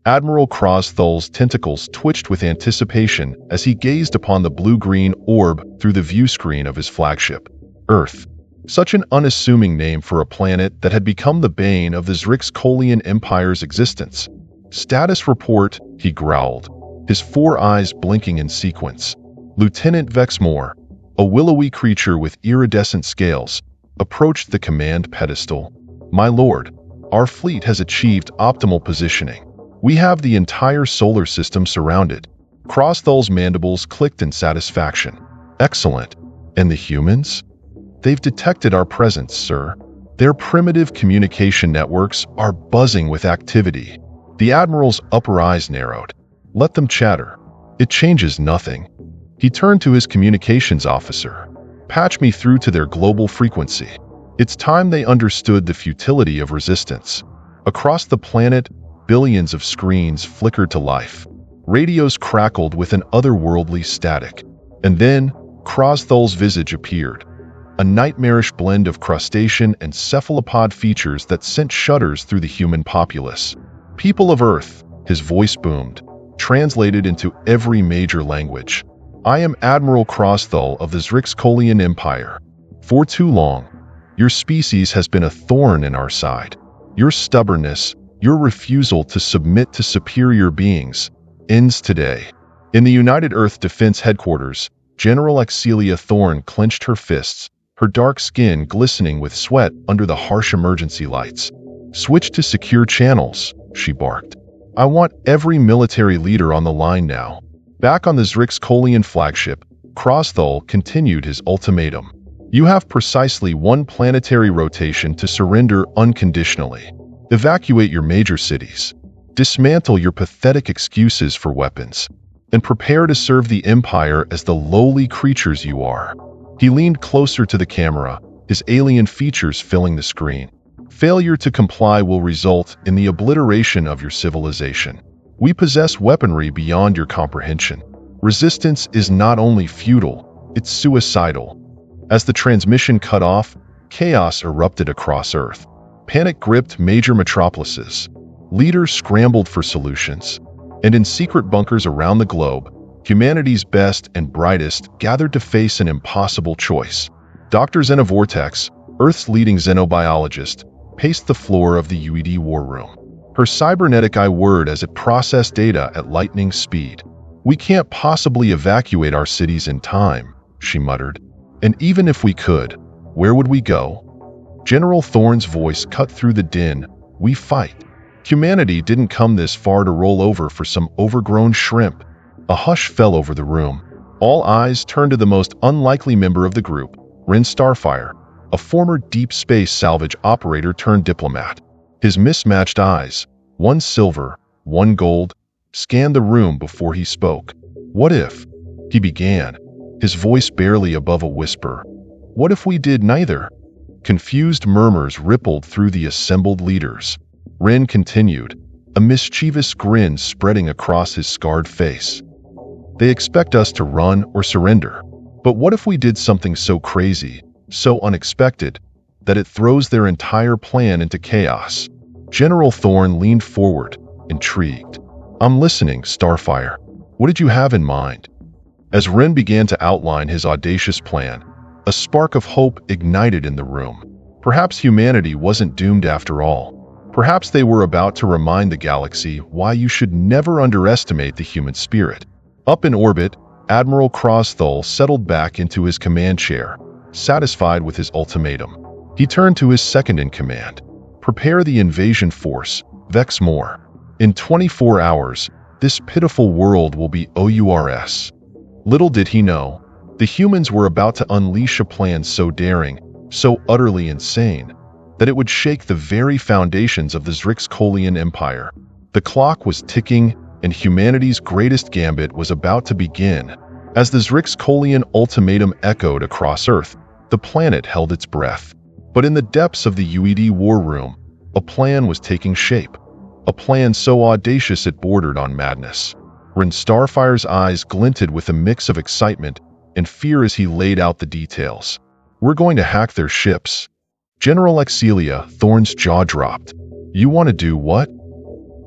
Admiral Crossthull's tentacles twitched with anticipation as he gazed upon the blue-green orb through the view screen of his flagship. Earth. Such an unassuming name for a planet that had become the bane of the Zrixkolian Empire's existence. Status report, he growled, his four eyes blinking in sequence. Lieutenant Vexmore, a willowy creature with iridescent scales, approached the command pedestal. My lord, our fleet has achieved optimal positioning. We have the entire solar system surrounded. Crossthull's mandibles clicked in satisfaction. Excellent. And the humans? They've detected our presence, sir. Their primitive communication networks are buzzing with activity. The Admiral's upper eyes narrowed. Let them chatter. It changes nothing. He turned to his communications officer. Patch me through to their global frequency. It's time they understood the futility of resistance. Across the planet, billions of screens flickered to life. Radios crackled with an otherworldly static. And then, Crossthull's visage appeared. A nightmarish blend of crustacean and cephalopod features that sent shudders through the human populace. People of Earth, his voice boomed, translated into every major language. I am Admiral Crossthull of the Zrixkolian Empire. For too long, your species has been a thorn in our side. Your stubbornness, your refusal to submit to superior beings, ends today. In the United Earth Defense Headquarters, General Axelia Thorne clenched her fists, her dark skin glistening with sweat under the harsh emergency lights. Switch to secure channels, she barked. I want every military leader on the line now. Back on the Zrixkolian flagship, Crossthull continued his ultimatum. You have precisely one planetary rotation to surrender unconditionally. Evacuate your major cities. Dismantle your pathetic excuses for weapons. And prepare to serve the Empire as the lowly creatures you are. He leaned closer to the camera, his alien features filling the screen. Failure to comply will result in the obliteration of your civilization. We possess weaponry beyond your comprehension. Resistance is not only futile, it's suicidal. As the transmission cut off, chaos erupted across Earth. Panic gripped major metropolises. Leaders scrambled for solutions. And in secret bunkers around the globe, humanity's best and brightest gathered to face an impossible choice. Dr. Xenovortex, Earth's leading xenobiologist, paced the floor of the UED war room. Her cybernetic eye whirred as it processed data at lightning speed. We can't possibly evacuate our cities in time, she muttered. And even if we could, where would we go? General Thorne's voice cut through the din. We fight. Humanity didn't come this far to roll over for some overgrown shrimp. A hush fell over the room. All eyes turned to the most unlikely member of the group, Ren Starfire, a former deep space salvage operator turned diplomat. His mismatched eyes, one silver, one gold, scanned the room before he spoke. What if? He began, his voice barely above a whisper. What if we did neither? Confused murmurs rippled through the assembled leaders. Ren continued, a mischievous grin spreading across his scarred face. They expect us to run or surrender. But what if we did something so crazy, so unexpected, that it throws their entire plan into chaos? General Thorne leaned forward, intrigued. I'm listening, Starfire. What did you have in mind? As Ren began to outline his audacious plan, a spark of hope ignited in the room. Perhaps humanity wasn't doomed after all. Perhaps they were about to remind the galaxy why you should never underestimate the human spirit. Up in orbit, Admiral Crossthull settled back into his command chair, satisfied with his ultimatum. He turned to his second-in-command. Prepare the invasion force, Vexmore. In 24 hours, this pitiful world will be OURS. Little did he know, the humans were about to unleash a plan so daring, so utterly insane, that it would shake the very foundations of the Zrixkolian Empire. The clock was ticking, and humanity's greatest gambit was about to begin. As the Zrixkolian ultimatum echoed across Earth, the planet held its breath. But in the depths of the UED war room, a plan was taking shape. A plan so audacious it bordered on madness. Ren Starfire's eyes glinted with a mix of excitement and fear as he laid out the details. We're going to hack their ships. General Axelia Thorne's jaw dropped. You want to do what?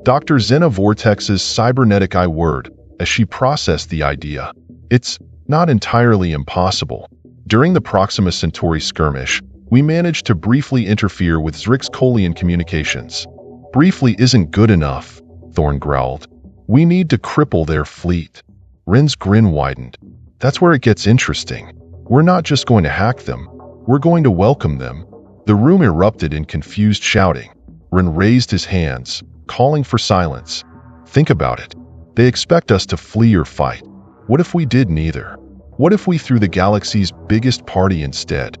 Dr. Zena Vortex's cybernetic eye word as she processed the idea. It's not entirely impossible. During the Proxima Centauri skirmish, we managed to briefly interfere with Zrix-Kolian communications. Briefly isn't good enough, Thorn growled. We need to cripple their fleet. Rin's grin widened. That's where it gets interesting. We're not just going to hack them. We're going to welcome them. The room erupted in confused shouting. Rin raised his hands, calling for silence. Think about it. They expect us to flee or fight. What if we did neither? What if we threw the galaxy's biggest party instead?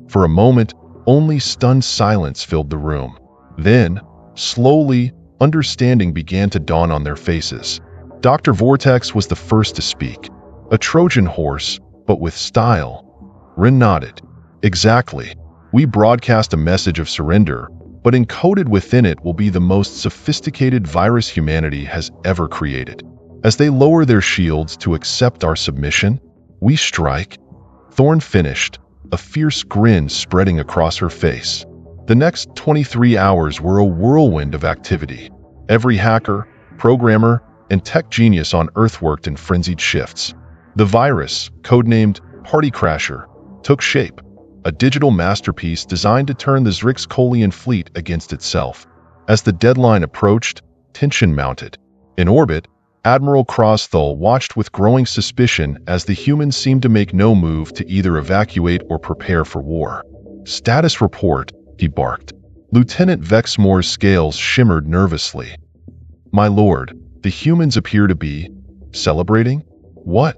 For a moment, only stunned silence filled the room. Then, slowly, understanding began to dawn on their faces. Dr. Vortex was the first to speak. A Trojan horse, but with style. Rin nodded. Exactly. We broadcast a message of surrender, but encoded within it will be the most sophisticated virus humanity has ever created. As they lower their shields to accept our submission, we strike. Thorn finished, a fierce grin spreading across her face. The next 23 hours were a whirlwind of activity. Every hacker, programmer, and tech genius on Earth worked in frenzied shifts. The virus, codenamed Party Crasher, took shape, a digital masterpiece designed to turn the Zrix-Kolian fleet against itself. As the deadline approached, tension mounted. In orbit, Admiral Crosthall watched with growing suspicion as the humans seemed to make no move to either evacuate or prepare for war. Status report, he barked. Lieutenant Vexmore's scales shimmered nervously. My lord, the humans appear to be celebrating? What?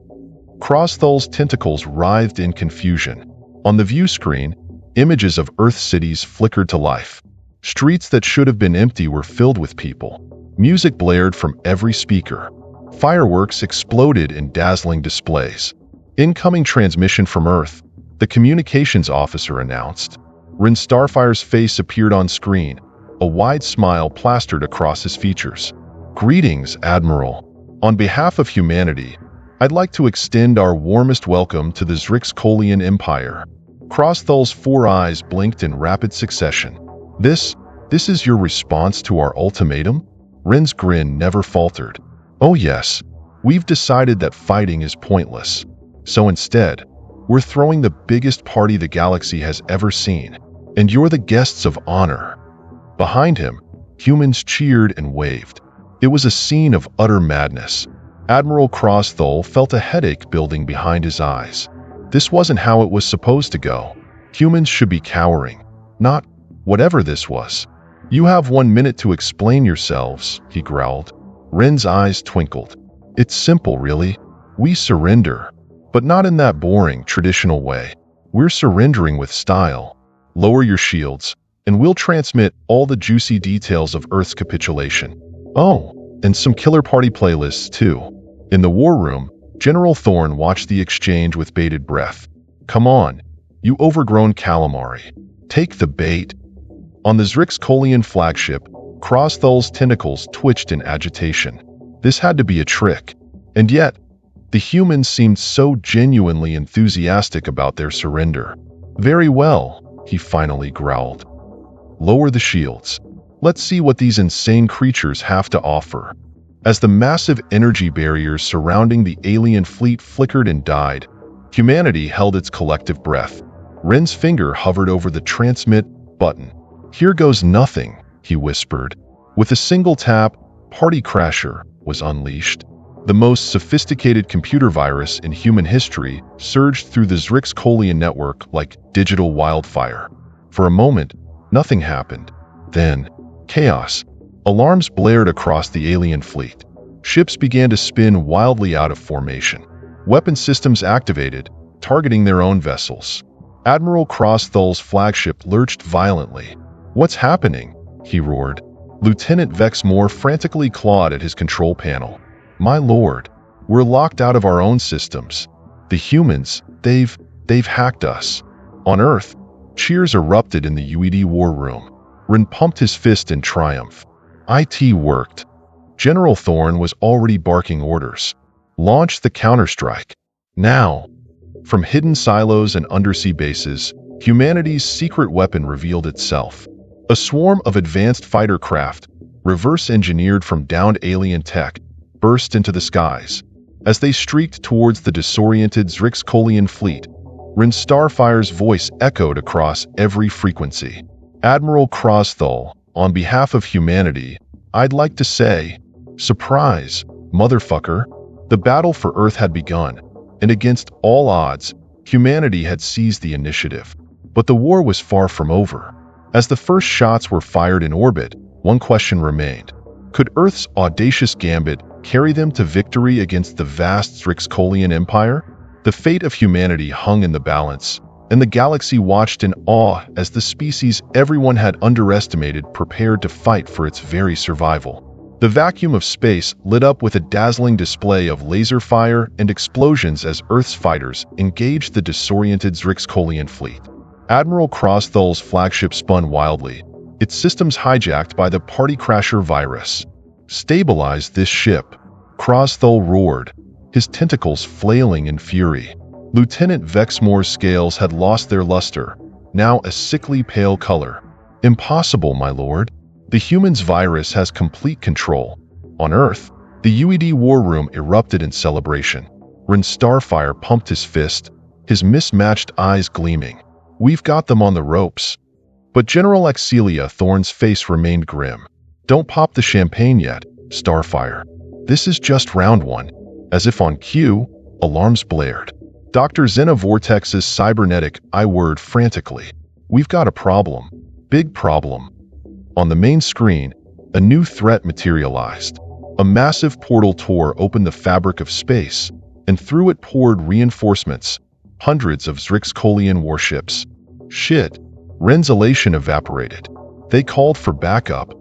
Crosthall's tentacles writhed in confusion. On the view screen, images of Earth cities flickered to life. Streets that should have been empty were filled with people. Music blared from every speaker. Fireworks exploded in dazzling displays. Incoming transmission from Earth, the communications officer announced. Rin Starfire's face appeared on screen, a wide smile plastered across his features. Greetings, Admiral. On behalf of humanity, I'd like to extend our warmest welcome to the Zrix-Kolian Empire. Crosthall's four eyes blinked in rapid succession. This is your response to our ultimatum? Rin's grin never faltered. Oh yes, we've decided that fighting is pointless. So instead, we're throwing the biggest party the galaxy has ever seen. And you're the guests of honor. Behind him, humans cheered and waved. It was a scene of utter madness. Admiral Crosthall felt a headache building behind his eyes. This wasn't how it was supposed to go. Humans should be cowering, not whatever this was. You have 1 minute to explain yourselves, he growled. Rin's eyes twinkled. It's simple, really. We surrender, but not in that boring, traditional way. We're surrendering with style. Lower your shields, and we'll transmit all the juicy details of Earth's capitulation. Oh, and some killer party playlists, too. In the war room, General Thorn watched the exchange with bated breath. Come on, you overgrown calamari. Take the bait. On the Zrix-Kolian flagship, Crosthall's tentacles twitched in agitation. This had to be a trick. And yet, the humans seemed so genuinely enthusiastic about their surrender. Very well, he finally growled. Lower the shields. Let's see what these insane creatures have to offer. As the massive energy barriers surrounding the alien fleet flickered and died, humanity held its collective breath. Rin's finger hovered over the transmit button. Here goes nothing, he whispered. With a single tap, Party Crasher was unleashed. The most sophisticated computer virus in human history surged through the Zrix-Kolian network like digital wildfire. For a moment, nothing happened. Then, chaos. Alarms blared across the alien fleet. Ships began to spin wildly out of formation. Weapon systems activated, targeting their own vessels. Admiral Crosthall's flagship lurched violently. What's happening? He roared. Lieutenant Vexmore frantically clawed at his control panel. My lord, we're locked out of our own systems. The humans, they've hacked us. On Earth, cheers erupted in the UED war room. Rin pumped his fist in triumph. IT worked. General Thorn was already barking orders. Launch the counterstrike. Now. From hidden silos and undersea bases, humanity's secret weapon revealed itself. A swarm of advanced fighter craft, reverse-engineered from downed alien tech, burst into the skies. As they streaked towards the disoriented Zrixkolian fleet, Rin Starfire's voice echoed across every frequency. "Admiral Crosthal, on behalf of humanity, I'd like to say, surprise, motherfucker." The battle for Earth had begun, and against all odds, humanity had seized the initiative. But the war was far from over. As the first shots were fired in orbit, one question remained. Could Earth's audacious gambit carry them to victory against the vast Zrixkolian Empire? The fate of humanity hung in the balance, and the galaxy watched in awe as the species everyone had underestimated prepared to fight for its very survival. The vacuum of space lit up with a dazzling display of laser fire and explosions as Earth's fighters engaged the disoriented Zrixkolian fleet. Admiral Crossthal's flagship spun wildly, its systems hijacked by the party crasher virus. "Stabilize this ship," Crosthal roared, his tentacles flailing in fury. Lieutenant Vexmore's scales had lost their luster, now a sickly pale color. "Impossible, my lord. The human's virus has complete control." On Earth, the UED war room erupted in celebration. Rin Starfire pumped his fist, his mismatched eyes gleaming. "We've got them on the ropes." But General Axilia Thorne's face remained grim. "Don't pop the champagne yet, Starfire. This is just round one." As if on cue, alarms blared. Dr. Zena Vortex's cybernetic eye whirred frantically. "We've got a problem. Big problem." On the main screen, a new threat materialized. A massive portal tore open the fabric of space, and through it poured reinforcements, hundreds of Zrixkolian warships. "Shit." Ren's elation evaporated. "They called for backup."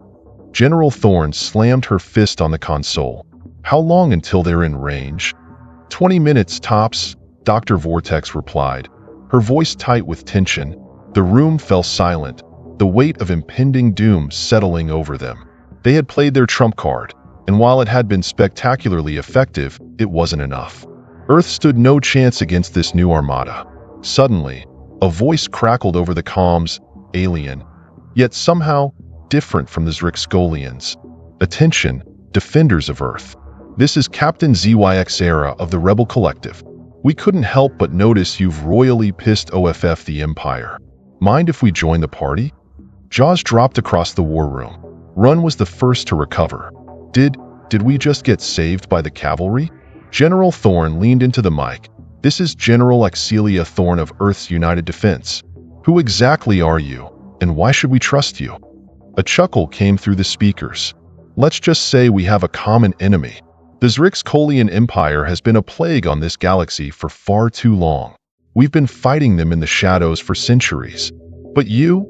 General Thorne slammed her fist on the console. "How long until they're in range?" 20 minutes tops, Dr. Vortex replied, her voice tight with tension. The room fell silent, the weight of impending doom settling over them. They had played their trump card, and while it had been spectacularly effective, it wasn't enough. Earth stood no chance against this new armada. Suddenly, a voice crackled over the comms, alien, yet somehow different from the Zrixkolians. "Attention, defenders of Earth. This is Captain ZYX of the Rebel Collective. We couldn't help but notice you've royally pissed off the Empire. Mind if we join the party?" Jaws dropped across the war room. Run was the first to recover. Did we just get saved by the cavalry?" General Thorne leaned into the mic. "This is General Axilia Thorne of Earth's United Defense. Who exactly are you, and why should we trust you?" A chuckle came through the speakers. "Let's just say we have a common enemy. The Zrixkolian Empire has been a plague on this galaxy for far too long. We've been fighting them in the shadows for centuries. But you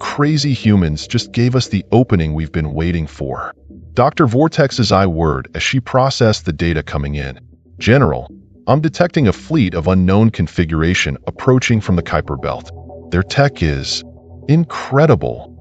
crazy humans just gave us the opening we've been waiting for." Dr. Vortex's eye whirred as she processed the data coming in. "General, I'm detecting a fleet of unknown configuration approaching from the Kuiper Belt. Their tech is incredible."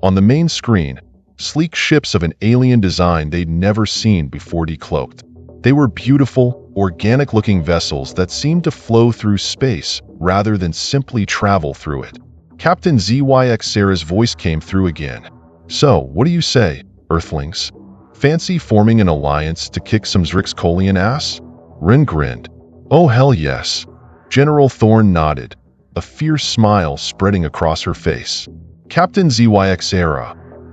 On the main screen, sleek ships of an alien design they'd never seen before decloaked. They were beautiful, organic-looking vessels that seemed to flow through space rather than simply travel through it. Captain ZYX's voice came through again. "So, what do you say, Earthlings? Fancy forming an alliance to kick some Zrixkolian ass?" Rin grinned. "Oh hell yes." General Thorne nodded, a fierce smile spreading across her face. "Captain ZYX,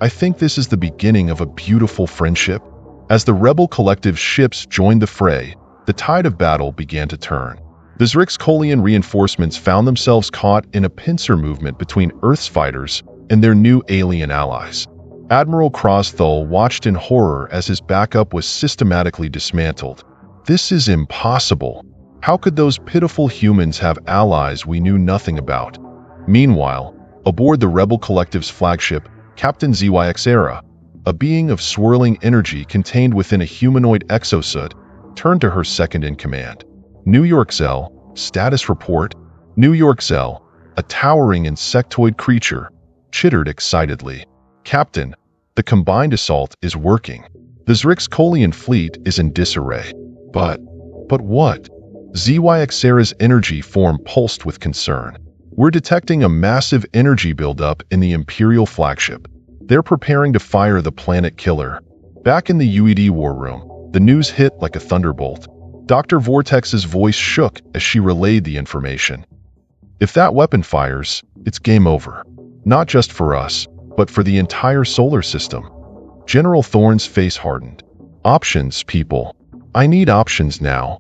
I think this is the beginning of a beautiful friendship." As the Rebel Collective's ships joined the fray, the tide of battle began to turn. The Zrixkolian reinforcements found themselves caught in a pincer movement between Earth's fighters and their new alien allies. Admiral Crosthal watched in horror as his backup was systematically dismantled. "This is impossible. How could those pitiful humans have allies we knew nothing about?" Meanwhile, aboard the Rebel Collective's flagship, Captain ZYX, a being of swirling energy contained within a humanoid exosuit, turned to her second-in-command. "New York Zell, status report." New York Zell, a towering insectoid creature, chittered excitedly. "Captain, the combined assault is working. The Zrixkolian fleet is in disarray." But what?" ZYX's energy form pulsed with concern. "We're detecting a massive energy buildup in the Imperial flagship. They're preparing to fire the planet killer. Back in the UED war room, the news hit like a thunderbolt. Dr. Vortex's voice shook as she relayed the information. If that weapon fires, it's game over. Not just for us, but for the entire solar system. General Thorne's face hardened. Options, people. I need options now.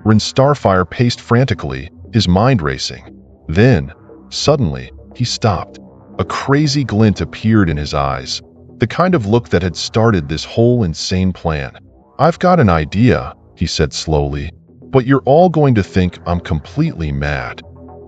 Ren Starfire paced frantically, his mind racing. Then, suddenly, he stopped. A crazy glint appeared in his eyes, the kind of look that had started this whole insane plan. I've got an idea, he said slowly, but you're all going to think I'm completely mad.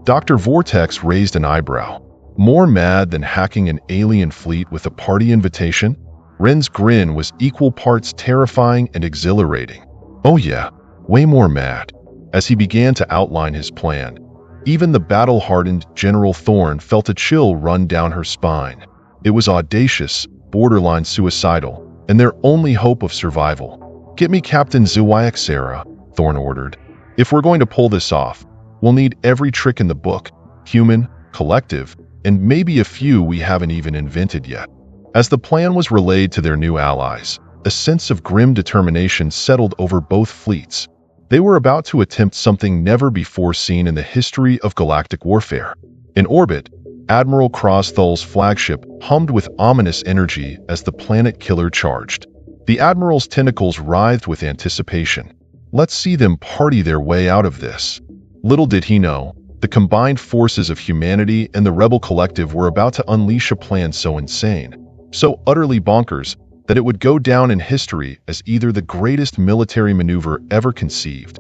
Dr. Vortex raised an eyebrow. More mad than hacking an alien fleet with a party invitation? Ren's grin was equal parts terrifying and exhilarating. Oh yeah, way more mad. As he began to outline his plan, even the battle-hardened General Thorne felt a chill run down her spine. It was audacious, borderline suicidal, and their only hope of survival. Get me Captain ZYXera, Thorne ordered. If we're going to pull this off, we'll need every trick in the book, human, collective, and maybe a few we haven't even invented yet. As the plan was relayed to their new allies, a sense of grim determination settled over both fleets. They were about to attempt something never before seen in the history of galactic warfare. In orbit, Admiral Crossthull's flagship hummed with ominous energy as the planet killer charged. The Admiral's tentacles writhed with anticipation. Let's see them party their way out of this. Little did he know, the combined forces of humanity and the rebel collective were about to unleash a plan so insane, so utterly bonkers, that it would go down in history as either the greatest military maneuver ever conceived,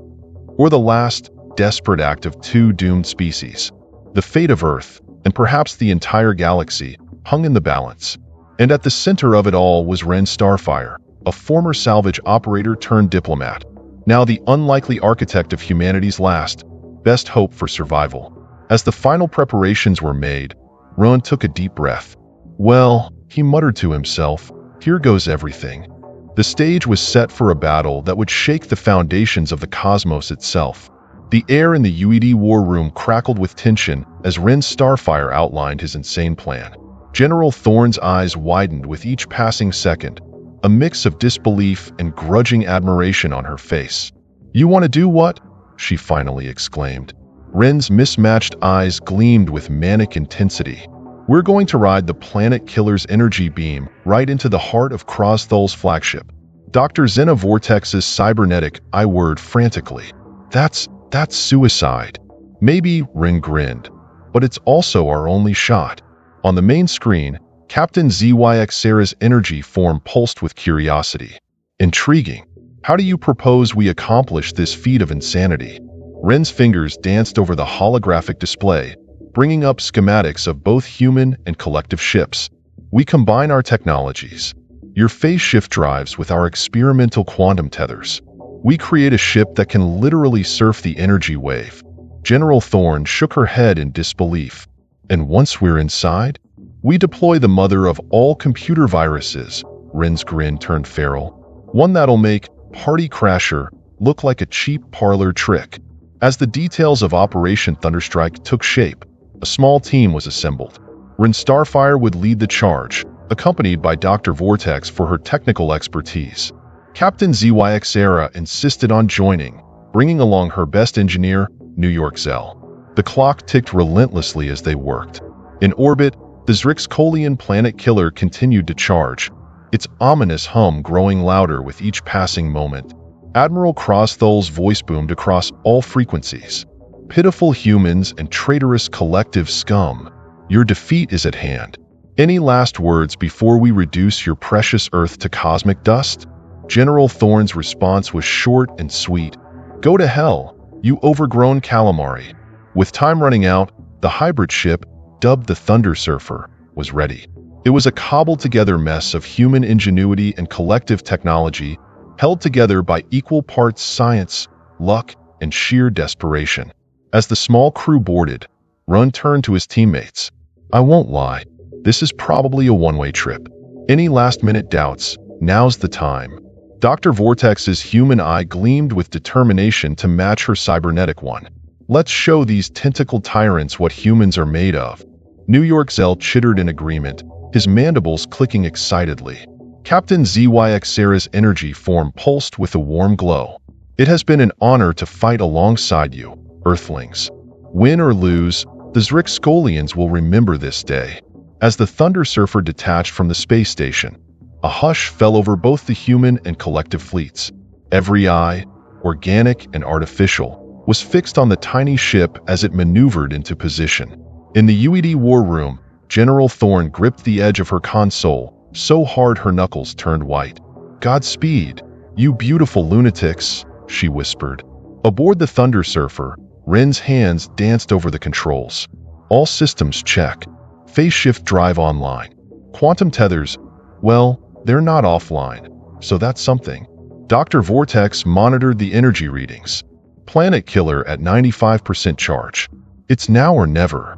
or the last, desperate act of two doomed species. The fate of Earth, and perhaps the entire galaxy, hung in the balance. And at the center of it all was Ren Starfire, a former salvage operator turned diplomat, now the unlikely architect of humanity's last, best hope for survival. As the final preparations were made, Ren took a deep breath. Well, he muttered to himself, here goes everything. The stage was set for a battle that would shake the foundations of the cosmos itself. The air in the UED war room crackled with tension as Ren Starfire outlined his insane plan. General Thorne's eyes widened with each passing second, a mix of disbelief and grudging admiration on her face. You want to do what? She finally exclaimed. Ren's mismatched eyes gleamed with manic intensity. We're going to ride the planet killer's energy beam right into the heart of Crossthull's flagship. Dr. Zena Vortex's cybernetic eye whirred frantically. That's suicide. Maybe, Ren grinned, but it's also our only shot. On the main screen, Captain ZYXera's energy form pulsed with curiosity. Intriguing. How do you propose we accomplish this feat of insanity? Ren's fingers danced over the holographic display, bringing up schematics of both human and collective ships. We combine our technologies, your phase shift drives with our experimental quantum tethers. We create a ship that can literally surf the energy wave. General Thorne shook her head in disbelief. And once we're inside, we deploy the mother of all computer viruses. Ren's grin turned feral. One that'll make Party Crasher look like a cheap parlor trick. As the details of Operation Thunderstrike took shape, a small team was assembled. Ren Starfire would lead the charge, accompanied by Dr. Vortex for her technical expertise. Captain ZYXera insisted on joining, bringing along her best engineer, New York Zell. The clock ticked relentlessly as they worked. In orbit, the Zrixkolian planet killer continued to charge, its ominous hum growing louder with each passing moment. Admiral Crossthull's voice boomed across all frequencies. Pitiful humans and traitorous collective scum, your defeat is at hand. Any last words before we reduce your precious Earth to cosmic dust? General Thorne's response was short and sweet. Go to hell, you overgrown calamari. With time running out, the hybrid ship, dubbed the Thunder Surfer, was ready. It was a cobbled-together mess of human ingenuity and collective technology, held together by equal parts science, luck, and sheer desperation. As the small crew boarded, Ren turned to his teammates. I won't lie, this is probably a one-way trip. Any last-minute doubts, now's the time. Dr. Vortex's human eye gleamed with determination to match her cybernetic one. Let's show these tentacled tyrants what humans are made of. New York Zell chittered in agreement, his mandibles clicking excitedly. Captain ZYXera's energy form pulsed with a warm glow. It has been an honor to fight alongside you, Earthlings. Win or lose, the Zrixcolians will remember this day. As the Thunder Surfer detached from the space station, a hush fell over both the human and collective fleets. Every eye, organic and artificial, was fixed on the tiny ship as it maneuvered into position. In the UED war room, General Thorne gripped the edge of her console so hard her knuckles turned white. "Godspeed, you beautiful lunatics," she whispered. Aboard the Thunder Surfer, Ren's hands danced over the controls. All systems check. Phase shift drive online. Quantum tethers, well, they're not offline, so that's something. Dr. Vortex monitored the energy readings. Planet killer at 95% charge. It's now or never.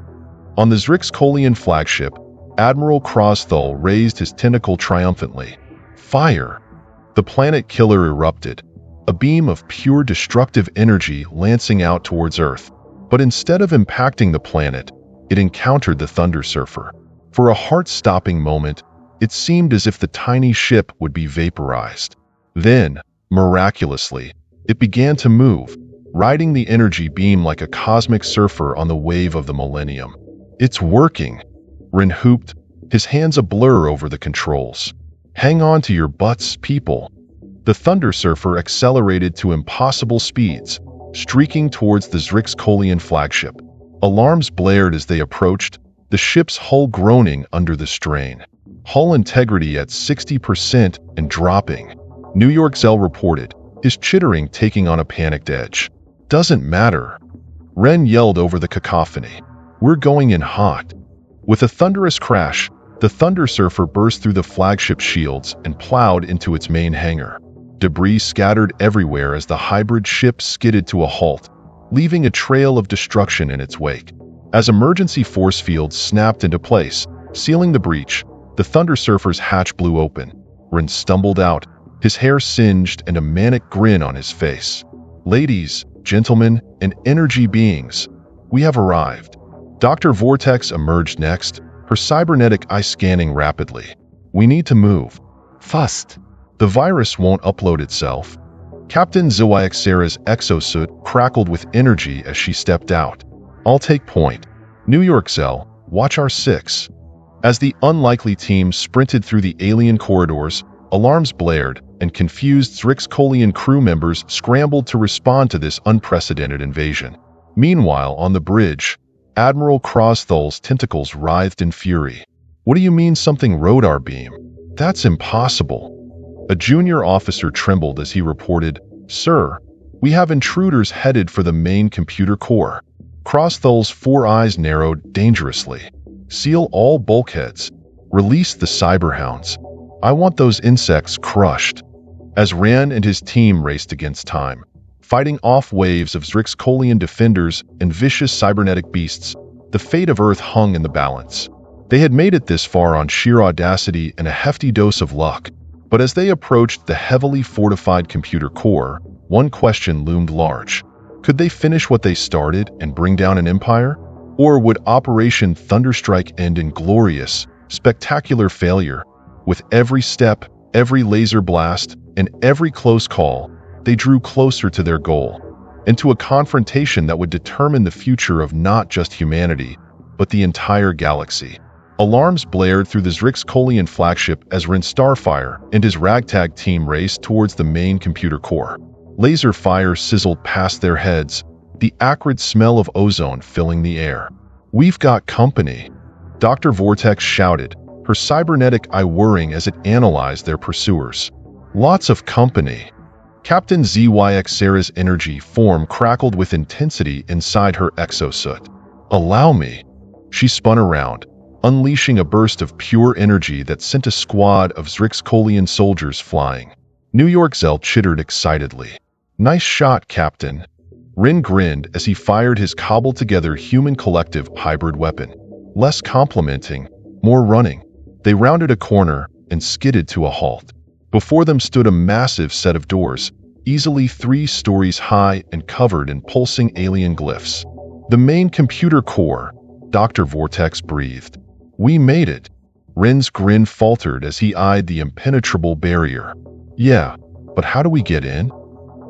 On the Zrixcolian flagship, Admiral Crosthul raised his tentacle triumphantly. Fire! The planet killer erupted, a beam of pure destructive energy lancing out towards Earth. But instead of impacting the planet, it encountered the Thunder Surfer. For a heart-stopping moment, it seemed as if the tiny ship would be vaporized. Then, miraculously, it began to move, riding the energy beam like a cosmic surfer on the wave of the millennium. "It's working," Ren whooped, his hands a blur over the controls. "Hang on to your butts, people." The Thunder Surfer accelerated to impossible speeds, streaking towards the Zrixcolian flagship. Alarms blared as they approached, the ship's hull groaning under the strain. Hull integrity at 60% and dropping. New York Zell reported, his chittering taking on a panicked edge. "Doesn't matter." Ren yelled over the cacophony. "We're going in hot." With a thunderous crash, the Thunder Surfer burst through the flagship shields and plowed into its main hangar. Debris scattered everywhere as the hybrid ship skidded to a halt, leaving a trail of destruction in its wake. As emergency force fields snapped into place, sealing the breach, the Thunder Surfer's hatch blew open. Ren stumbled out, his hair singed and a manic grin on his face. "Ladies, gentlemen, and energy beings, we have arrived." Dr. Vortex emerged next, her cybernetic eye scanning rapidly. "We need to move. Fast. The virus won't upload itself." Captain ZYXera's exosuit crackled with energy as she stepped out. "I'll take point. New York Zell, watch our 6. As the unlikely team sprinted through the alien corridors, alarms blared, and confused Zrixcolian crew members scrambled to respond to this unprecedented invasion. Meanwhile, on the bridge, Admiral Crosthul's tentacles writhed in fury. "What do you mean something rode our beam? That's impossible." A junior officer trembled as he reported, "Sir, we have intruders headed for the main computer core." Crosthul's 4 eyes narrowed dangerously. "Seal all bulkheads. Release the cyberhounds. I want those insects crushed." As Ran and his team raced against time, fighting off waves of Zrixcolian defenders and vicious cybernetic beasts, the fate of Earth hung in the balance. They had made it this far on sheer audacity and a hefty dose of luck, but as they approached the heavily fortified computer core, one question loomed large. Could they finish what they started and bring down an empire? Or would Operation Thunderstrike end in glorious, spectacular failure? With every step, every laser blast, and every close call, they drew closer to their goal, and to a confrontation that would determine the future of not just humanity, but the entire galaxy. Alarms blared through the Zrixcolian flagship as Ren Starfire and his ragtag team raced towards the main computer core. Laser fire sizzled past their heads, the acrid smell of ozone filling the air. "We've got company," Dr. Vortex shouted, her cybernetic eye whirring as it analyzed their pursuers. "Lots of company." Captain ZYXera's energy form crackled with intensity inside her exosuit. "Allow me." She spun around, unleashing a burst of pure energy that sent a squad of Zrixcolian soldiers flying. New York Zell chittered excitedly. "Nice shot, Captain." Rin grinned as he fired his cobbled-together human collective hybrid weapon. Less complimenting, more running. They rounded a corner and skidded to a halt. Before them stood a massive set of doors, easily 3 stories high and covered in pulsing alien glyphs. "The main computer core," Dr. Vortex breathed. "We made it." Rin's grin faltered as he eyed the impenetrable barrier. Yeah, but how do we get in?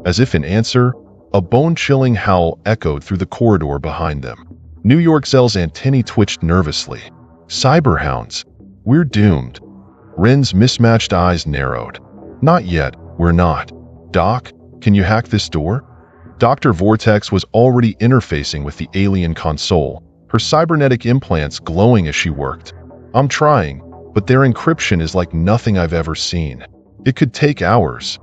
As if in answer, a bone-chilling howl echoed through the corridor behind them. New York Zell's antennae twitched nervously. Cyberhounds. We're doomed. Rin's mismatched eyes narrowed. Not yet, we're not. Doc, can you hack this door? Dr. Vortex was already interfacing with the alien console, her cybernetic implants glowing as she worked. I'm trying, but their encryption is like nothing I've ever seen. It could take hours.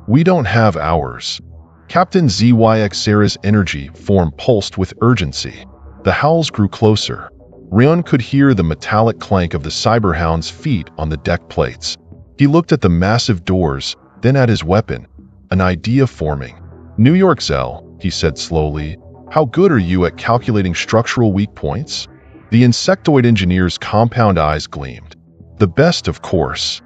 We don't have hours. Captain ZYX-Sera's energy form pulsed with urgency. The howls grew closer. Rion could hear the metallic clank of the Cyberhound's feet on the deck plates. He looked at the massive doors, then at his weapon, an idea forming. New York Zell, he said slowly, how good are you at calculating structural weak points? The insectoid engineer's compound eyes gleamed. The best, of course.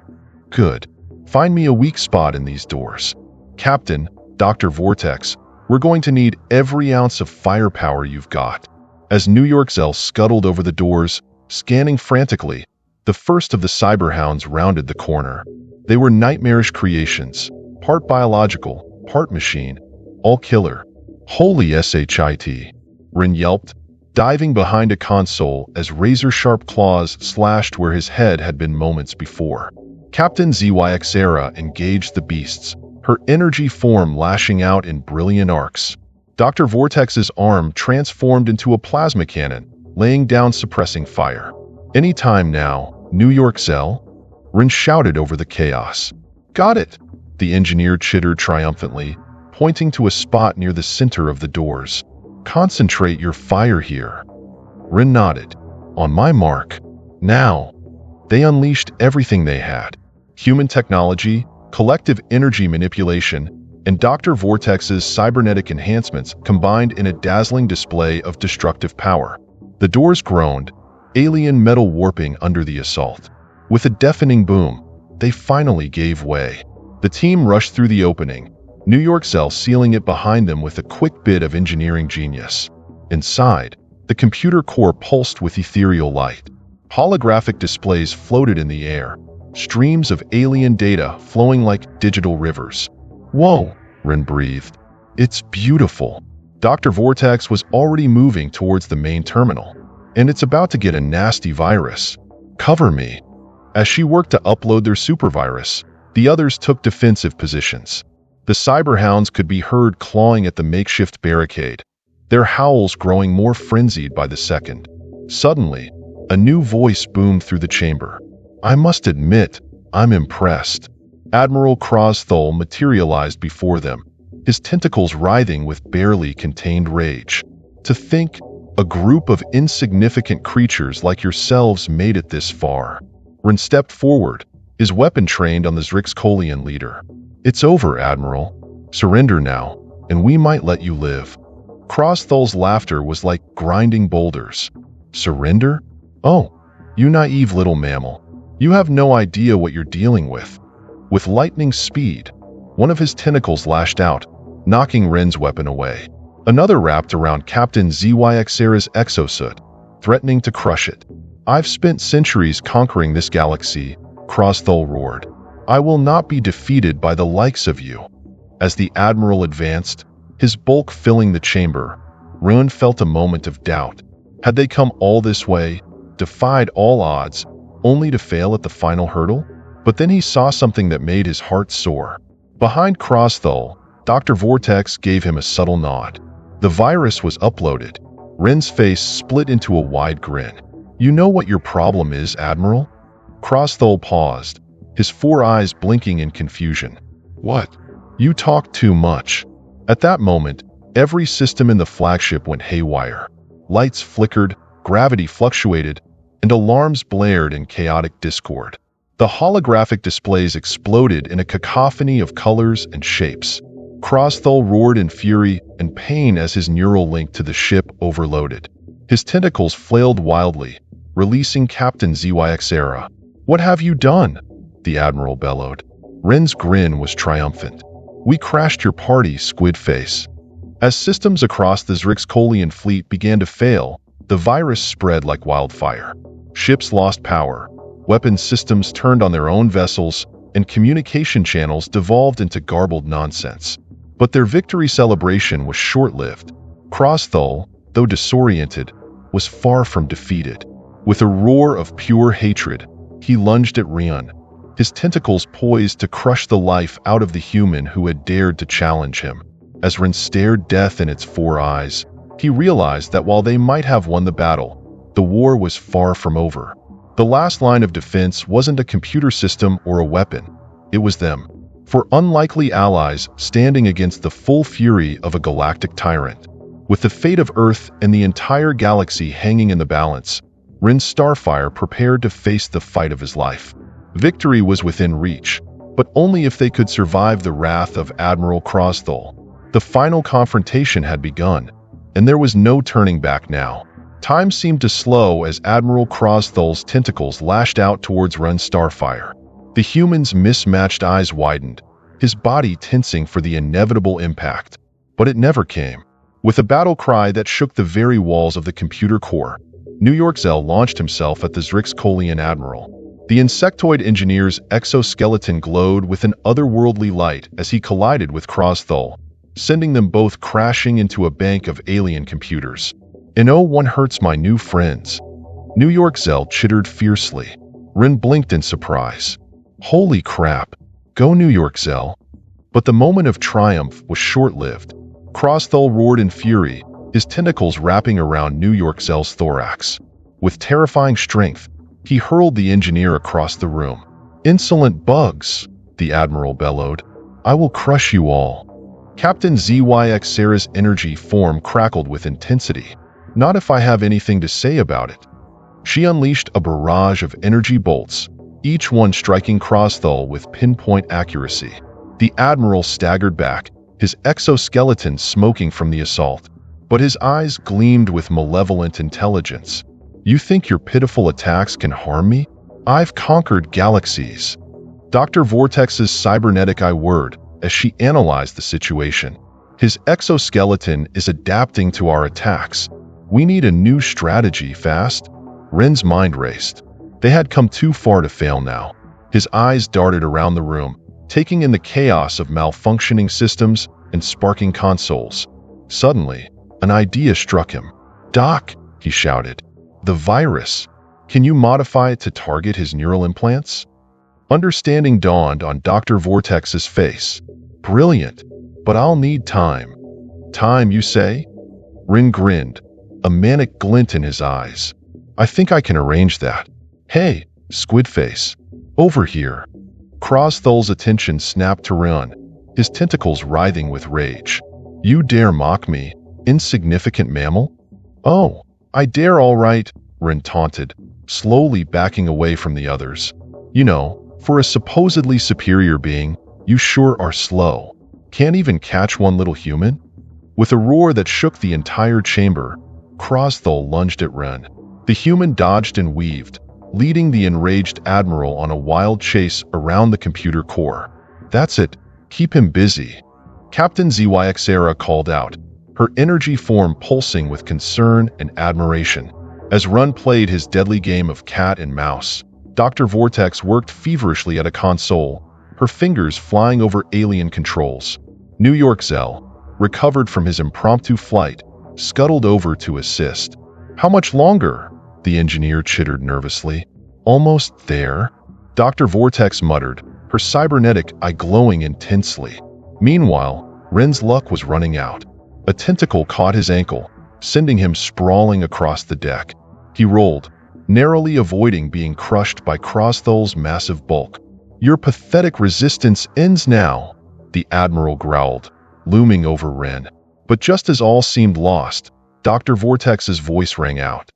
Good. Find me a weak spot in these doors. Captain, Dr. Vortex, we're going to need every ounce of firepower you've got. As New York Zell scuttled over the doors, scanning frantically, the first of the Cyberhounds rounded the corner. They were nightmarish creations, part biological, part machine, all killer. Holy shit, Rin yelped, diving behind a console as razor-sharp claws slashed where his head had been moments before. Captain ZYX-Sera engaged the beasts, her energy form lashing out in brilliant arcs. Dr. Vortex's arm transformed into a plasma cannon, laying down suppressing fire. Any time now, New York Zell? Rin shouted over the chaos. Got it, the engineer chittered triumphantly, pointing to a spot near the center of the doors. Concentrate your fire here. Rin nodded. On my mark. Now. They unleashed everything they had. Human technology, collective energy manipulation, and Dr. Vortex's cybernetic enhancements combined in a dazzling display of destructive power. The doors groaned, alien metal warping under the assault. With a deafening boom, they finally gave way. The team rushed through the opening, New York Zell sealing it behind them with a quick bit of engineering genius. Inside, the computer core pulsed with ethereal light. Holographic displays floated in the air, streams of alien data flowing like digital rivers. Whoa, Rin breathed. It's beautiful. Dr. Vortex was already moving towards the main terminal, and it's about to get a nasty virus. Cover me. As she worked to upload their supervirus, the others took defensive positions. The Cyberhounds could be heard clawing at the makeshift barricade, their howls growing more frenzied by the second. Suddenly, a new voice boomed through the chamber. I must admit, I'm impressed. Admiral Crosthole materialized before them, his tentacles writhing with barely contained rage. To think, a group of insignificant creatures like yourselves made it this far. Rin stepped forward, his weapon trained on the Zrixkolian leader. It's over, Admiral. Surrender now, and we might let you live. Crossthole's laughter was like grinding boulders. Surrender? Oh, you naive little mammal. You have no idea what you're dealing with. With lightning speed, one of his tentacles lashed out, knocking Rin's weapon away. Another wrapped around Captain ZYX-Sera's exosuit, threatening to crush it. I've spent centuries conquering this galaxy, Crosthole roared. I will not be defeated by the likes of you. As the Admiral advanced, his bulk filling the chamber, Rin felt a moment of doubt. Had they come all this way, defied all odds, only to fail at the final hurdle? But then he saw something that made his heart soar. Behind Crosthole, Dr. Vortex gave him a subtle nod. The virus was uploaded. Rin's face split into a wide grin. You know what your problem is, Admiral? Crosthole paused, his four eyes blinking in confusion. What? You talk too much. At that moment, every system in the flagship went haywire. Lights flickered, gravity fluctuated, and alarms blared in chaotic discord. The holographic displays exploded in a cacophony of colors and shapes. Crosthole roared in fury and pain as his neural link to the ship overloaded. His tentacles flailed wildly, releasing Captain ZYX-Sera. What have you done? The Admiral bellowed. Rin's grin was triumphant. We crashed your party, Squid Face. As systems across the Zrixkolian fleet began to fail, the virus spread like wildfire. Ships lost power, Weapon systems turned on their own vessels, and communication channels devolved into garbled nonsense. But their victory celebration was short-lived. Crossthull, though disoriented, was far from defeated. With a roar of pure hatred, he lunged at Rian, his tentacles poised to crush the life out of the human who had dared to challenge him. As Rin stared death in its 4 eyes, he realized that while they might have won the battle, the war was far from over. The last line of defense wasn't a computer system or a weapon. It was them. For unlikely allies standing against the full fury of a galactic tyrant. With the fate of Earth and the entire galaxy hanging in the balance, Rin Starfire prepared to face the fight of his life. Victory was within reach, but only if they could survive the wrath of Admiral Crossthull. The final confrontation had begun, and there was no turning back now. Time seemed to slow as Admiral Crossthull's tentacles lashed out towards Rin Starfire. The human's mismatched eyes widened, his body tensing for the inevitable impact. But it never came. With a battle cry that shook the very walls of the computer core, New York Zell launched himself at the Zrix-Kolian Admiral. The insectoid engineer's exoskeleton glowed with an otherworldly light as he collided with Crossthull, sending them both crashing into a bank of alien computers. And oh, one hurts my new friends. New York Zell chittered fiercely. Rin blinked in surprise. Holy crap. Go New York Zell. But the moment of triumph was short-lived. Crossthull roared in fury, his tentacles wrapping around New York Zell's thorax. With terrifying strength, he hurled the engineer across the room. Insolent bugs, the Admiral bellowed. I will crush you all. Captain ZYX Sarah's energy form crackled with intensity. Not if I have anything to say about it. She unleashed a barrage of energy bolts, each one striking Crossthull with pinpoint accuracy. The Admiral staggered back, his exoskeleton smoking from the assault. But his eyes gleamed with malevolent intelligence. You think your pitiful attacks can harm me? I've conquered galaxies. Dr. Vortex's cybernetic eye whirred as she analyzed the situation. His exoskeleton is adapting to our attacks. We need a new strategy fast. Rin's mind raced. They had come too far to fail now. His eyes darted around the room, taking in the chaos of malfunctioning systems and sparking consoles. Suddenly, an idea struck him. Doc, he shouted. The virus. Can you modify it to target his neural implants? Understanding dawned on Dr. Vortex's face. Brilliant, but I'll need time. Time, you say? Rin grinned, a manic glint in his eyes. I think I can arrange that. Hey, Squidface. Over here. Crossthull's attention snapped to Rin, his tentacles writhing with rage. You dare mock me, insignificant mammal? Oh, I dare all right, Rin taunted, slowly backing away from the others. You know, for a supposedly superior being, you sure are slow. Can't even catch one little human? With a roar that shook the entire chamber, Crossthull lunged at Rin. The human dodged and weaved, leading the enraged Admiral on a wild chase around the computer core. That's it, keep him busy. Captain ZYXera called out, her energy form pulsing with concern and admiration. As Rin played his deadly game of cat and mouse, Dr. Vortex worked feverishly at a console, her fingers flying over alien controls. New York Zell, recovered from his impromptu flight, scuttled over to assist. How much longer? The engineer chittered nervously. Almost there? Dr. Vortex muttered, her cybernetic eye glowing intensely. Meanwhile, Rin's luck was running out. A tentacle caught his ankle, sending him sprawling across the deck. He rolled, narrowly avoiding being crushed by Crossthull's massive bulk. Your pathetic resistance ends now, the Admiral growled, looming over Rin. But just as all seemed lost, Dr. Vortex's voice rang out.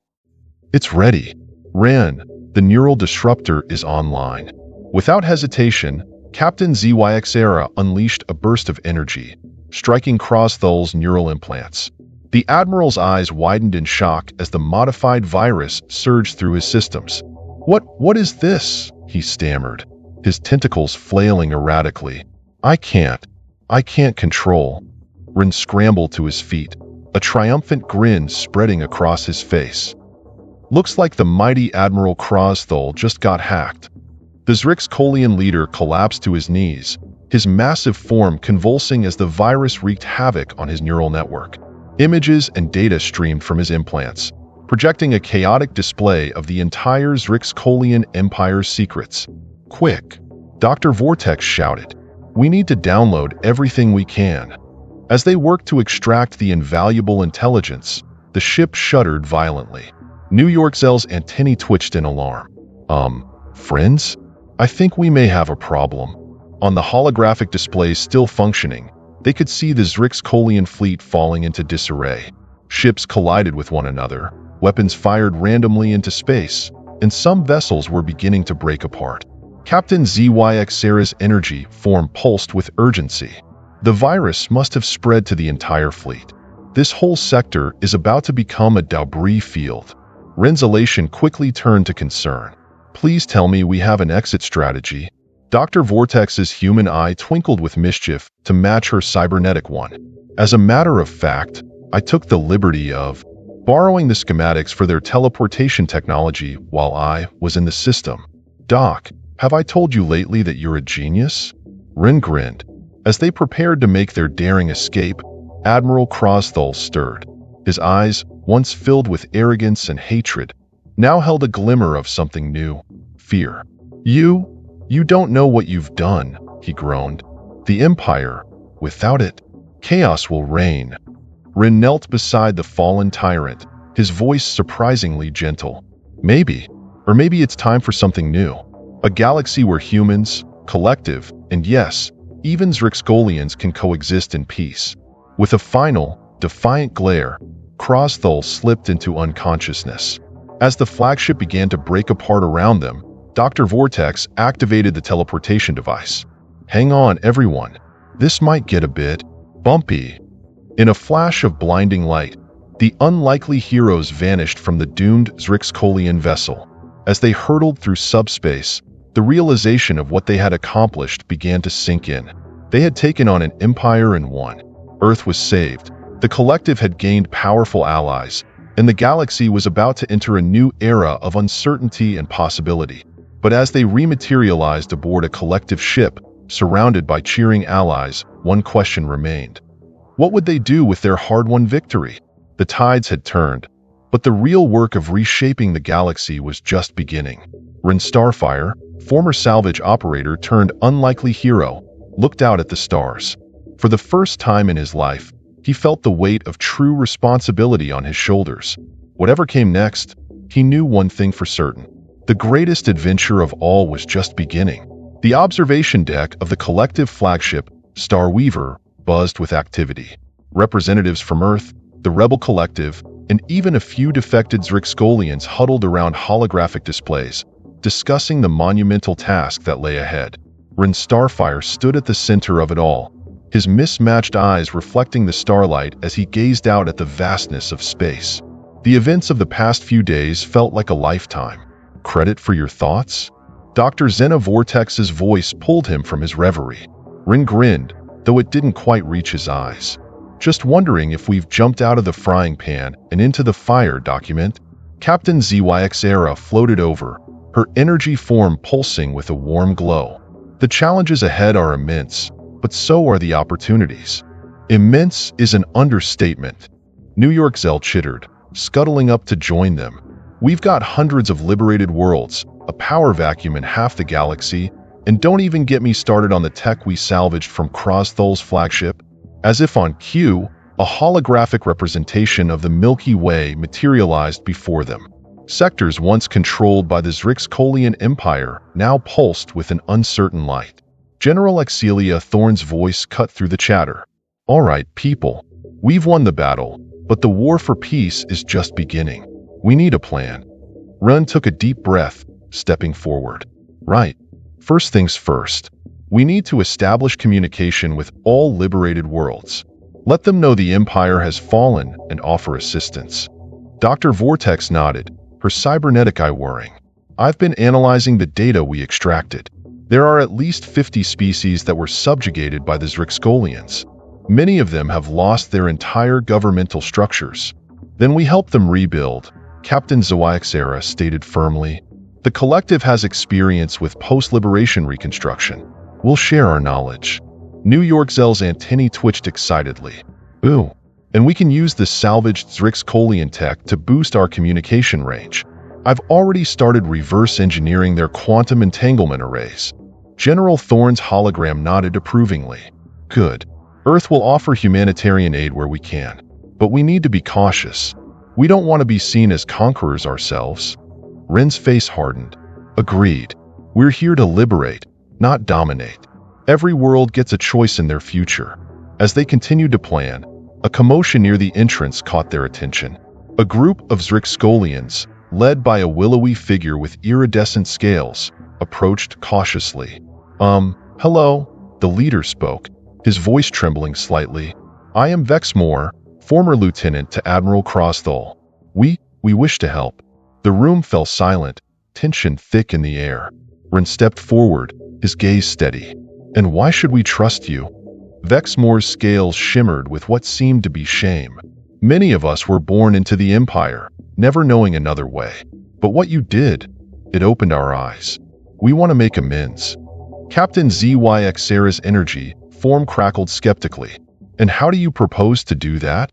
It's ready. Rin, the neural disruptor is online. Without hesitation, Captain ZYXera unleashed a burst of energy, striking Crossthull's neural implants. The Admiral's eyes widened in shock as the modified virus surged through his systems. What is this? He stammered, his tentacles flailing erratically. I can't control. Rin scrambled to his feet, a triumphant grin spreading across his face. Looks like the mighty Admiral Krosthul just got hacked. The Zrixkolian leader collapsed to his knees, his massive form convulsing as the virus wreaked havoc on his neural network. Images and data streamed from his implants, projecting a chaotic display of the entire Zrixkolian Empire's secrets. "Quick!" Dr. Vortex shouted. "We need to download everything we can." As they worked to extract the invaluable intelligence, the ship shuddered violently. New York Zell's antennae twitched in alarm. Friends? I think we may have a problem." On the holographic displays still functioning, they could see the Zrixkolian fleet falling into disarray. Ships collided with one another, weapons fired randomly into space, and some vessels were beginning to break apart. Captain Zyxera's energy form pulsed with urgency. The virus must have spread to the entire fleet. This whole sector is about to become a debris field. Ren's elation quickly turned to concern. "Please tell me we have an exit strategy." Dr. Vortex's human eye twinkled with mischief to match her cybernetic one. "As a matter of fact, I took the liberty of borrowing the schematics for their teleportation technology while I was in the system." "Doc, have I told you lately that you're a genius?" Ren grinned. As they prepared to make their daring escape, Admiral Krosthul stirred. His eyes, once filled with arrogance and hatred, now held a glimmer of something new: fear. You don't know what you've done," he groaned. "The Empire, without it, chaos will reign." Ren knelt beside the fallen tyrant, his voice surprisingly gentle. Maybe it's time for something new. A galaxy where humans, collective, and yes, even Zrixkolians can coexist in peace." With a final, defiant glare, Krosthul slipped into unconsciousness. As the flagship began to break apart around them, Dr. Vortex activated the teleportation device. "Hang on, everyone. This might get a bit bumpy." In a flash of blinding light, the unlikely heroes vanished from the doomed Zrixkolian vessel. As they hurtled through subspace, the realization of what they had accomplished began to sink in. They had taken on an empire and won. Earth was saved. The collective had gained powerful allies, and the galaxy was about to enter a new era of uncertainty and possibility. But as they rematerialized aboard a collective ship, surrounded by cheering allies, one question remained. What would they do with their hard-won victory? The tides had turned, but the real work of reshaping the galaxy was just beginning. Ren Starfire, former salvage operator turned unlikely hero, looked out at the stars. For the first time in his life, he felt the weight of true responsibility on his shoulders. Whatever came next, he knew one thing for certain. The greatest adventure of all was just beginning. The observation deck of the collective flagship, Starweaver, buzzed with activity. Representatives from Earth, the Rebel Collective, and even a few defected Zrixkolians huddled around holographic displays, discussing the monumental task that lay ahead. Ren Starfire stood at the center of it all, his mismatched eyes reflecting the starlight as he gazed out at the vastness of space. The events of the past few days felt like a lifetime. "Credit for your thoughts?" Dr. Zena Vortex's voice pulled him from his reverie. Ren grinned, though it didn't quite reach his eyes. "Just wondering if we've jumped out of the frying pan and into the fire." Document. Captain Zyxera floated over, her energy form pulsing with a warm glow. "The challenges ahead are immense, but so are the opportunities." Immense is an understatement. New York Zell chittered, scuttling up to join them. "We've got hundreds of liberated worlds, a power vacuum in half the galaxy, and don't even get me started on the tech we salvaged from Krosthul's flagship." As if on cue, a holographic representation of the Milky Way materialized before them. Sectors once controlled by the Zrixkolian Empire now pulsed with an uncertain light. General Excelia Thorne's voice cut through the chatter. "All right, people. We've won the battle, but the war for peace is just beginning. We need a plan." Ren took a deep breath, stepping forward. "Right. First things first. We need to establish communication with all liberated worlds. Let them know the Empire has fallen and offer assistance." Dr. Vortex nodded, her cybernetic eye whirring. "I've been analyzing the data we extracted. There are at least 50 species that were subjugated by the Zrixkolians. Many of them have lost their entire governmental structures. Then we helped them rebuild, Captain Zoixera stated firmly. The collective has experience with post-liberation reconstruction. We'll share our knowledge. New York Zell's antennae twitched excitedly. Ooh, and we can use this salvaged Zrixkolian tech to boost our communication range. I've already started reverse engineering their quantum entanglement arrays. General Thorne's hologram nodded approvingly. Good. Earth will offer humanitarian aid where we can. But we need to be cautious. We don't want to be seen as conquerors ourselves. Ren's face hardened. Agreed. We're here to liberate, not dominate. Every world gets a choice in their future. As they continued to plan, a commotion near the entrance caught their attention. A group of Zrixkolians, led by a willowy figure with iridescent scales, approached cautiously. Hello, the leader spoke, his voice trembling slightly. I am Vexmore, former lieutenant to Admiral Crosthall. We wish to help. The room fell silent, tension thick in the air. Ren stepped forward, his gaze steady. And why should we trust you? Vexmore's scales shimmered with what seemed to be shame. Many of us were born into the Empire, never knowing another way. But what you did, it opened our eyes. We want to make amends. Captain Zyxera's energy form crackled skeptically. And how do you propose to do that?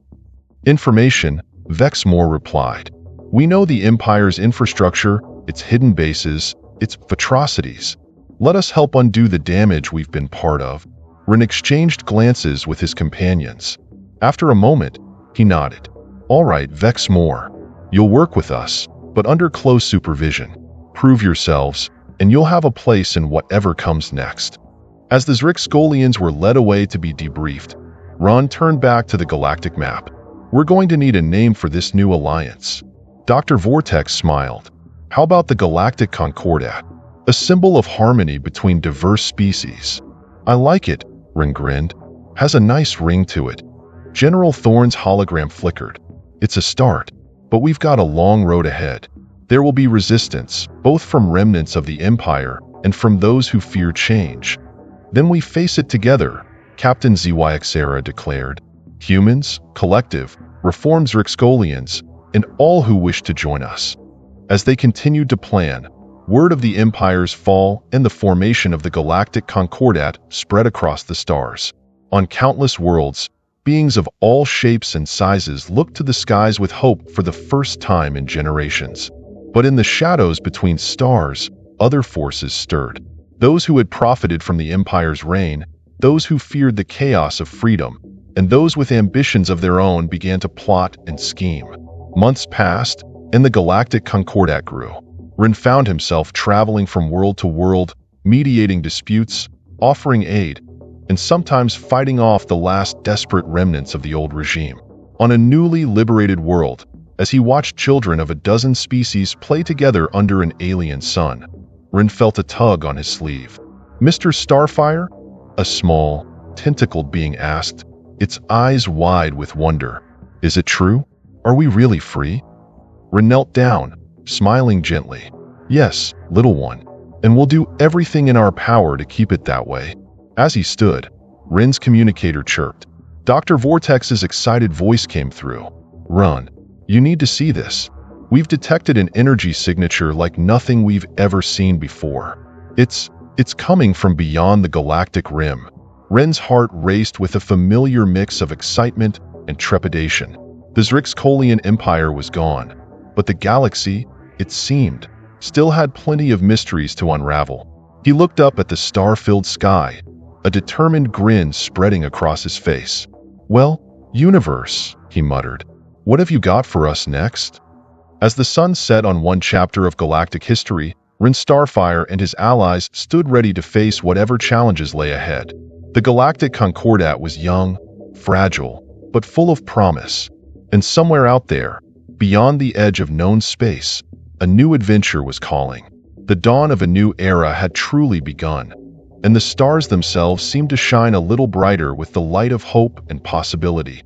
Information, Vexmore replied. We know the Empire's infrastructure, its hidden bases, its atrocities. Let us help undo the damage we've been part of. Ren exchanged glances with his companions. After a moment, he nodded. All right, Vexmore. You'll work with us, but under close supervision. Prove yourselves, and you'll have a place in whatever comes next. As the Zrixkolians were led away to be debriefed, Ron turned back to the galactic map. We're going to need a name for this new alliance. Dr. Vortex smiled. How about the Galactic Concordat? A symbol of harmony between diverse species. I like it, Ren grinned. Has a nice ring to it. General Thorne's hologram flickered. It's a start, but we've got a long road ahead. There will be resistance, both from remnants of the Empire and from those who fear change. Then we face it together, Captain Zyxera declared. Humans, collective, reformed Zrixkolians, and all who wish to join us. As they continued to plan, word of the Empire's fall and the formation of the Galactic Concordat spread across the stars. On countless worlds, beings of all shapes and sizes looked to the skies with hope for the first time in generations. But in the shadows between stars, other forces stirred. Those who had profited from the Empire's reign, those who feared the chaos of freedom, and those with ambitions of their own began to plot and scheme. Months passed, and the Galactic Concordat grew. Ren found himself traveling from world to world, mediating disputes, offering aid, and sometimes fighting off the last desperate remnants of the old regime. On a newly liberated world, as he watched children of a dozen species play together under an alien sun, Ren felt a tug on his sleeve. Mr. Starfire? A small, tentacled being asked, its eyes wide with wonder. Is it true? Are we really free? Ren knelt down, smiling gently. Yes, little one, and we'll do everything in our power to keep it that way. As he stood, Ren's communicator chirped. Dr. Vortex's excited voice came through. Run, you need to see this. We've detected an energy signature like nothing we've ever seen before. It's coming from beyond the galactic rim. Ren's heart raced with a familiar mix of excitement and trepidation. The Zrixkolian Empire was gone, but the galaxy, it seemed, still had plenty of mysteries to unravel. He looked up at the star-filled sky, a determined grin spreading across his face. Well, universe, he muttered, what have you got for us next? As the sun set on one chapter of galactic history, Ren Starfire and his allies stood ready to face whatever challenges lay ahead. The Galactic Concordat was young, fragile, but full of promise. And somewhere out there, beyond the edge of known space, a new adventure was calling. The dawn of a new era had truly begun, and the stars themselves seemed to shine a little brighter with the light of hope and possibility.